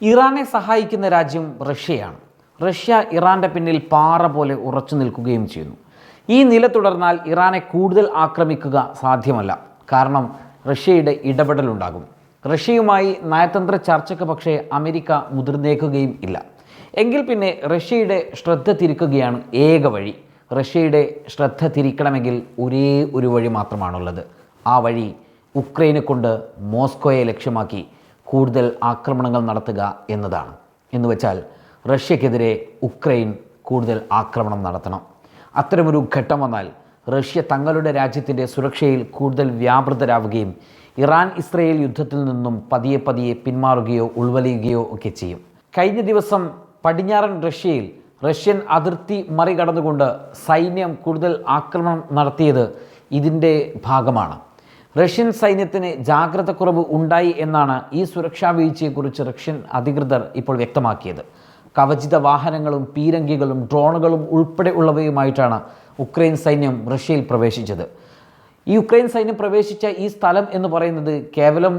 ഇറാനെ സഹായിക്കുന്ന രാജ്യം റഷ്യയാണ്. റഷ്യ ഇറാൻ്റെ പിന്നിൽ പാറ പോലെ ഉറച്ചു നിൽക്കുകയും ചെയ്യുന്നു. ഈ നില തുടർന്നാൽ ഇറാനെ കൂടുതൽ ആക്രമിക്കുക സാധ്യമല്ല. കാരണം റഷ്യയുടെ ഇടപെടലുണ്ടാകും. റഷ്യയുമായി നയതന്ത്ര ചർച്ചയ്ക്ക് പക്ഷേ അമേരിക്ക മുതിർന്നേക്കുകയും ഇല്ല. എങ്കിൽ പിന്നെ റഷ്യയുടെ ശ്രദ്ധ തിരിക്കുകയാണ് ഏക വഴി. റഷ്യയുടെ ശ്രദ്ധ തിരിക്കണമെങ്കിൽ ഒരേ ഒരു വഴി മാത്രമാണുള്ളത്. ആ വഴി ഉക്രൈനെ കൊണ്ട് മോസ്കോയെ ലക്ഷ്യമാക്കി കൂടുതൽ ആക്രമണങ്ങൾ നടത്തുക എന്നതാണ്. എന്നുവെച്ചാൽ റഷ്യക്കെതിരെ ഉക്രൈൻ കൂടുതൽ ആക്രമണം നടത്തണം. അത്തരമൊരു ഘട്ടം വന്നാൽ റഷ്യ തങ്ങളുടെ രാജ്യത്തിൻ്റെ സുരക്ഷയിൽ കൂടുതൽ വ്യാപൃതരാവുകയും ഇറാൻ ഇസ്രയേൽ യുദ്ധത്തിൽ നിന്നും പതിയെ പതിയെ പിന്മാറുകയോ ഉൾവലിയുകയോ ഒക്കെ ചെയ്യും. കഴിഞ്ഞ ദിവസം പടിഞ്ഞാറൻ റഷ്യയിൽ റഷ്യൻ അതിർത്തി മറികടന്നുകൊണ്ട് സൈന്യം കൂടുതൽ ആക്രമണം നടത്തിയത് ഇതിൻ്റെ ഭാഗമാണ്. റഷ്യൻ സൈന്യത്തിന് ജാഗ്രത കുറവ് ഉണ്ടായി എന്നാണ് ഈ സുരക്ഷാ വീഴ്ചയെക്കുറിച്ച് റഷ്യൻ അധികൃതർ ഇപ്പോൾ വ്യക്തമാക്കിയത്. കവചിത വാഹനങ്ങളും പീരങ്കികളും ഡ്രോണുകളും ഉൾപ്പെടെ ഉള്ളവയുമായിട്ടാണ് ഉക്രൈൻ സൈന്യം റഷ്യയിൽ പ്രവേശിച്ചത്. ഈ ഉക്രൈൻ സൈന്യം പ്രവേശിച്ച ഈ സ്ഥലം എന്ന് പറയുന്നത് കേവലം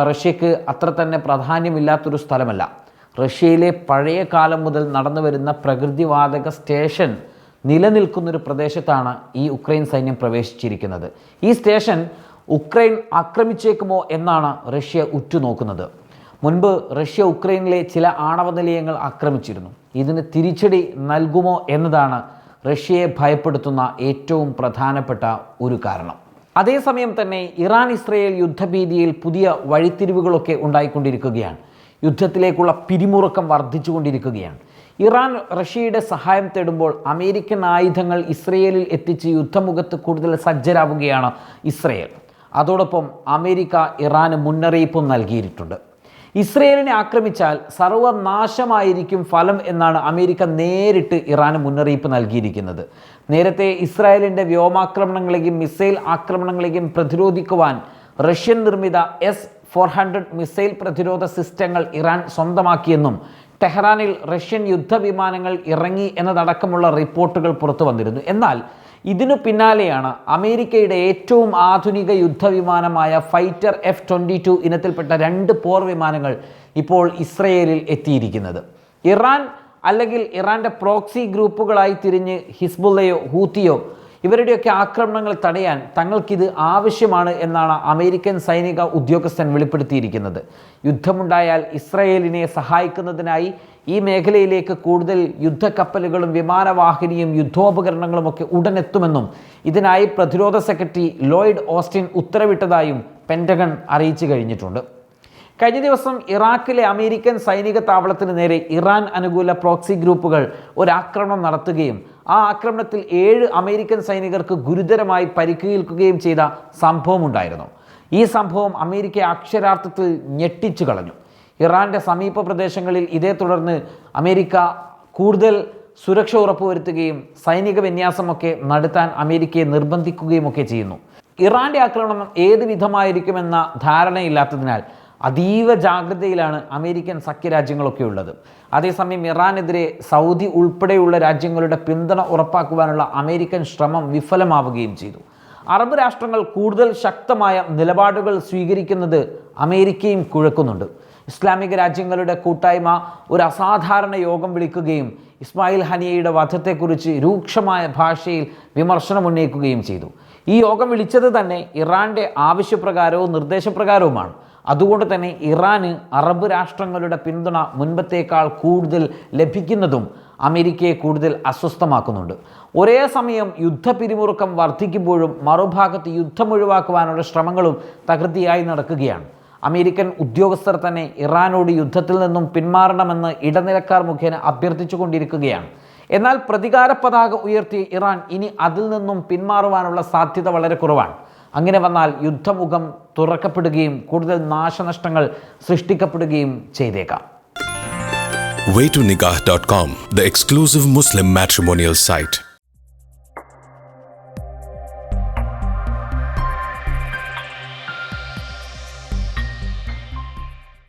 റഷ്യക്ക് അത്ര തന്നെ പ്രാധാന്യമില്ലാത്തൊരു സ്ഥലമല്ല. റഷ്യയിലെ പഴയ കാലം മുതൽ നടന്നു വരുന്ന പ്രകൃതിവാതക സ്റ്റേഷൻ നിലനിൽക്കുന്നൊരു പ്രദേശത്താണ് ഈ ഉക്രൈൻ സൈന്യം പ്രവേശിച്ചിരിക്കുന്നത്. ഈ സ്റ്റേഷൻ ഉക്രൈൻ ആക്രമിച്ചേക്കുമോ എന്നാണ് റഷ്യ ഉറ്റുനോക്കുന്നത്. മുൻപ് റഷ്യ ഉക്രൈനിലെ ചില ആണവ നിലയങ്ങൾ ആക്രമിച്ചിരുന്നു. ഇതിന് തിരിച്ചടി നൽകുമോ എന്നതാണ് റഷ്യയെ ഭയപ്പെടുത്തുന്ന ഏറ്റവും പ്രധാനപ്പെട്ട ഒരു കാരണം. അതേസമയം തന്നെ ഇറാൻ ഇസ്രയേൽ യുദ്ധഭീതിയിൽ പുതിയ വഴിത്തിരിവുകളൊക്കെ ഉണ്ടായിക്കൊണ്ടിരിക്കുകയാണ്. യുദ്ധത്തിലേക്കുള്ള പിരിമുറുക്കം വർദ്ധിച്ചുകൊണ്ടിരിക്കുകയാണ്. ഇറാൻ റഷ്യയുടെ സഹായം തേടുമ്പോൾ അമേരിക്കൻ ആയുധങ്ങൾ ഇസ്രയേലിൽ എത്തിച്ച് യുദ്ധമുഖത്ത് കൂടുതൽ സജ്ജരാവുകയാണ് ഇസ്രയേൽ. അതോടൊപ്പം അമേരിക്ക ഇറാന് മുന്നറിയിപ്പും നൽകിയിട്ടുണ്ട്. ഇസ്രയേലിനെ ആക്രമിച്ചാൽ സർവനാശമായിരിക്കും ഫലം എന്നാണ് അമേരിക്ക നേരിട്ട് ഇറാന് മുന്നറിയിപ്പ് നൽകിയിരിക്കുന്നത്. നേരത്തെ ഇസ്രായേലിൻ്റെ വ്യോമാക്രമണങ്ങളെയും മിസൈൽ ആക്രമണങ്ങളെയും പ്രതിരോധിക്കുവാൻ റഷ്യൻ നിർമ്മിത S-400 മിസൈൽ പ്രതിരോധ സിസ്റ്റങ്ങൾ ഇറാൻ സ്വന്തമാക്കിയെന്നും ടെഹ്റാനിൽ റഷ്യൻ യുദ്ധവിമാനങ്ങൾ ഇറങ്ങി എന്നതടക്കമുള്ള റിപ്പോർട്ടുകൾ പുറത്തു വന്നിരുന്നു. എന്നാൽ ഇതിനു പിന്നാലെയാണ് അമേരിക്കയുടെ ഏറ്റവും ആധുനിക യുദ്ധവിമാനമായ ഫൈറ്റർ F-22 ഇനത്തിൽപ്പെട്ട 2 പോർ വിമാനങ്ങൾ ഇപ്പോൾ ഇസ്രയേലിൽ എത്തിയിരിക്കുന്നത്. ഇറാൻ അല്ലെങ്കിൽ ഇറാൻ്റെ പ്രോക്സി ഗ്രൂപ്പുകളായി തിരിഞ്ഞ് ഹിസ്ബുള്ളയോ ഹൂത്തിയോ ഇവരുടെയൊക്കെ ആക്രമണങ്ങൾ തടയാൻ തങ്ങൾക്കിത് ആവശ്യമാണ് എന്നാണ് അമേരിക്കൻ സൈനിക ഉദ്യോഗസ്ഥൻ വെളിപ്പെടുത്തിയിരിക്കുന്നത്. യുദ്ധമുണ്ടായാൽ ഇസ്രയേലിനെ സഹായിക്കുന്നതിനായി ഈ മേഖലയിലേക്ക് കൂടുതൽ യുദ്ധക്കപ്പലുകളും വിമാനവാഹിനിയും യുദ്ധോപകരണങ്ങളുമൊക്കെ ഉടനെത്തുമെന്നും ഇതിനായി പ്രതിരോധ സെക്രട്ടറി ലോയിഡ് ഓസ്റ്റിൻ ഉത്തരവിട്ടതായും പെൻറ്റഗൺ അറിയിച്ചു കഴിഞ്ഞിട്ടുണ്ട്. കഴിഞ്ഞ ദിവസം ഇറാഖിലെ അമേരിക്കൻ സൈനിക താവളത്തിന് നേരെ ഇറാൻ അനുകൂല പ്രോക്സി ഗ്രൂപ്പുകൾ ഒരാക്രമണം നടത്തുകയും ആ ആക്രമണത്തിൽ 7 അമേരിക്കൻ സൈനികർക്ക് ഗുരുതരമായി പരിക്കേൽക്കുകയും ചെയ്ത സംഭവമുണ്ടായിരുന്നു. ഈ സംഭവം അമേരിക്കയെ അക്ഷരാർത്ഥത്തിൽ ഞെട്ടിച്ചു കളഞ്ഞു. ഇറാൻ്റെ സമീപ പ്രദേശങ്ങളിൽ ഇതേ തുടർന്ന് അമേരിക്ക കൂടുതൽ സുരക്ഷ ഉറപ്പുവരുത്തുകയും സൈനിക വിന്യാസമൊക്കെ നടത്താൻ അമേരിക്കയെ നിർബന്ധിക്കുകയും ഒക്കെ ചെയ്യുന്നു. ഇറാൻ്റെ ആക്രമണം ഏത് വിധമായിരിക്കുമെന്ന ധാരണയില്ലാത്തതിനാൽ അതീവ ജാഗ്രതയിലാണ് അമേരിക്കൻ സഖ്യരാജ്യങ്ങളൊക്കെ ഉള്ളത്. അതേസമയം ഇറാനെതിരെ സൗദി ഉൾപ്പെടെയുള്ള രാജ്യങ്ങളുടെ പിന്തുണ ഉറപ്പാക്കുവാനുള്ള അമേരിക്കൻ ശ്രമം വിഫലമാവുകയും ചെയ്തു. അറബ് രാഷ്ട്രങ്ങൾ കൂടുതൽ ശക്തമായ നിലപാടുകൾ സ്വീകരിക്കുന്നത് അമേരിക്കയും കുഴക്കുന്നുണ്ട്. ഇസ്ലാമിക രാജ്യങ്ങളുടെ കൂട്ടായ്മ ഒരു അസാധാരണ യോഗം വിളിക്കുകയും ഇസ്മായിൽ ഹനിയയുടെ വധത്തെക്കുറിച്ച് രൂക്ഷമായ ഭാഷയിൽ വിമർശനം ഉന്നയിക്കുകയും ചെയ്തു. ഈ യോഗം വിളിച്ചത് തന്നെ ഇറാൻ്റെ ആവശ്യപ്രകാരവും നിർദ്ദേശപ്രകാരവുമാണ്. അതുകൊണ്ട് തന്നെ ഇറാന് അറബ് രാഷ്ട്രങ്ങളുടെ പിന്തുണ മുൻപത്തേക്കാൾ കൂടുതൽ ലഭിക്കുന്നതും അമേരിക്കയെ കൂടുതൽ അസ്വസ്ഥമാക്കുന്നുണ്ട്. ഒരേ സമയം യുദ്ധപിരിമുറുക്കം വർദ്ധിക്കുമ്പോഴും മറുഭാഗത്ത് യുദ്ധം ഒഴിവാക്കുവാനുള്ള ശ്രമങ്ങളും തകൃതിയായി നടക്കുകയാണ്. അമേരിക്കൻ ഉദ്യോഗസ്ഥർ തന്നെ ഇറാനോട് യുദ്ധത്തിൽ നിന്നും പിന്മാറണമെന്ന് ഇടനിലക്കാർ മുഖേന അഭ്യർത്ഥിച്ചു കൊണ്ടിരിക്കുകയാണ്. എന്നാൽ പ്രതികാര പതാക ഉയർത്തി ഇറാൻ ഇനി അതിൽ നിന്നും പിന്മാറുവാനുള്ള സാധ്യത വളരെ കുറവാണ്. അങ്ങനെ വന്നാൽ യുദ്ധമുഖം തുറക്കപ്പെടുകയും കൂടുതൽ നാശനഷ്ടങ്ങൾ സൃഷ്ടിക്കപ്പെടുകയും ചെയ്തേക്കാം. Waytonikah.com, the exclusive Muslim matrimonial site.